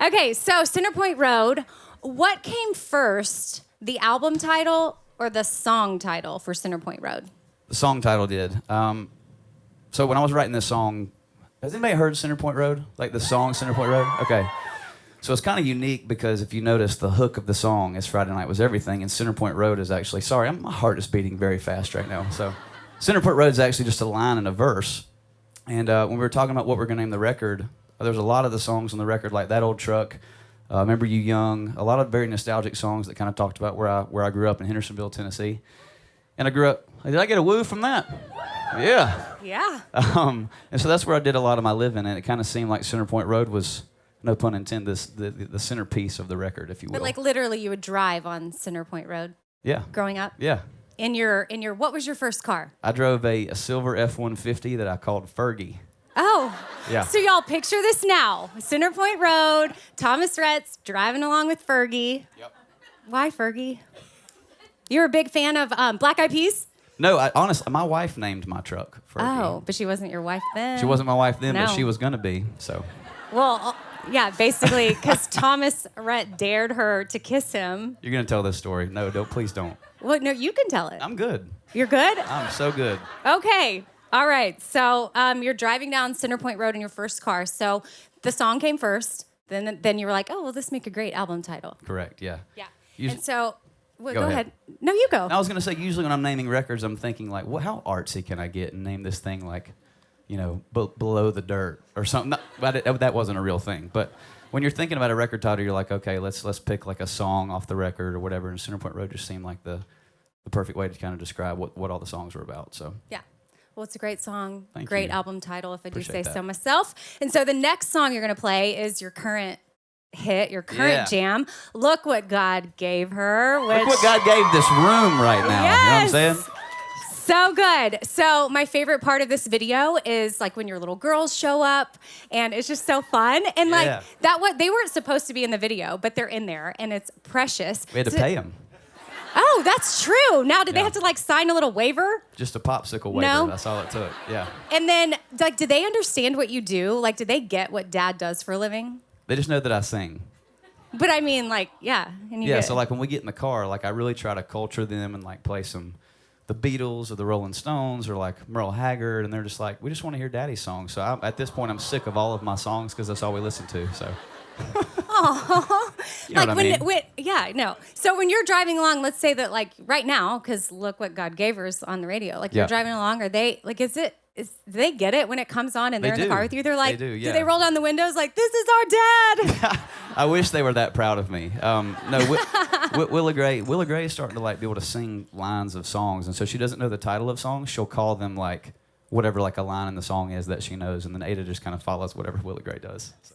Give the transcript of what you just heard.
Okay, so Centerpoint Road. What came first, the album title or the song title for Centerpoint Road? The song title did. So when I was writing this song, has anybody heard Centerpoint Road? Like the song Centerpoint Road? Okay. So it's kind of unique because if you notice, the hook of the song is Friday Night Was Everything, and Centerpoint Road is actually, sorry, my heart is beating very fast right now. So Centerpoint Road is actually just a line and a verse. And when we were talking about what we're going to name the record, there's a lot of the songs on the record, like That Old Truck, Remember You Young, a lot of very nostalgic songs that kind of talked about where I grew up in Hendersonville, Tennessee. And I grew up, did I get a woo from that? Yeah. Yeah. And so that's where I did a lot of my living, and it kind of seemed like Centerpoint Road was, no pun intended, the centerpiece of the record, if you will. But like literally you would drive on Centerpoint Road Yeah. growing up? Yeah. In your, what was your first car? I drove a silver F-150 that I called Fergie. Oh. Yeah. So y'all picture this now. Centerpoint Road, Thomas Rhett's driving along with Fergie. Yep. Why Fergie? You're a big fan of Black Eyed Peas? No, honestly, my wife named my truck Fergie. Oh, but she wasn't your wife then? She wasn't my wife then, No. but she was going to be, so. Well, yeah, basically, because Thomas Rhett dared her to kiss him. You're going to tell this story. No, please don't. Well, no, you can tell it. I'm good. You're good? I'm so good. Okay. All right. So you're driving down Centerpoint Road in your first car. So the song came first. Then you were like, oh, well, this make a great album title. Correct, yeah. Yeah. Us- And so, well, Go go ahead. ahead. No, you go. I was going to say, usually when I'm naming records, I'm thinking, like, well, how artsy can I get and name this thing, like, you know, Below the Dirt or something? That wasn't a real thing. But when you're thinking about a record title, you're like, okay, let's pick, like, a song off the record or whatever. And Centerpoint Road just seemed like the perfect way to kind of describe what all the songs were about, so. Yeah. Well, it's a great song, Thank great you. album title, if I do Appreciate say that. so myself. And so the next song you're going to play is your current hit, your current jam, Look What God Gave Her. Which, Look what God gave this room right now. Yes! You know what I'm saying? So good. So my favorite part of this video is like when your little girls show up, and it's just so fun. And like Yeah. they weren't supposed to be in the video, but they're in there, and it's precious. We had to pay them. Oh, that's true. Now, did they Yeah. have to like sign a little waiver? Just a popsicle waiver. No. That's all it took. Yeah. And then, like, did they understand what you do? Like, did they get what Dad does for a living? They just know that I sing. But I mean, like, yeah. And you Yeah, get, so like when we get in the car, like I really try to culture them and like play the Beatles or the Rolling Stones or like Merle Haggard, and they're just like, we just want to hear Daddy's songs. So at this point, I'm sick of all of my songs because that's all we listen to. So. Aww. You know like what I mean? yeah, no. So when you're driving along, let's say that like right now, because Look What God Gave Her is on the radio. Like you're Yeah. driving along, are they like? Do they get it when it comes on and They they're in the do. car with you? They're like, They do, do yeah. they roll down the windows like, this is our dad? I wish they were that proud of me. No, Willa Gray is starting to like be able to sing lines of songs, and so she doesn't know the title of songs. She'll call them like whatever like a line in the song is that she knows, and then Ada just kind of follows whatever Willa Gray does. So.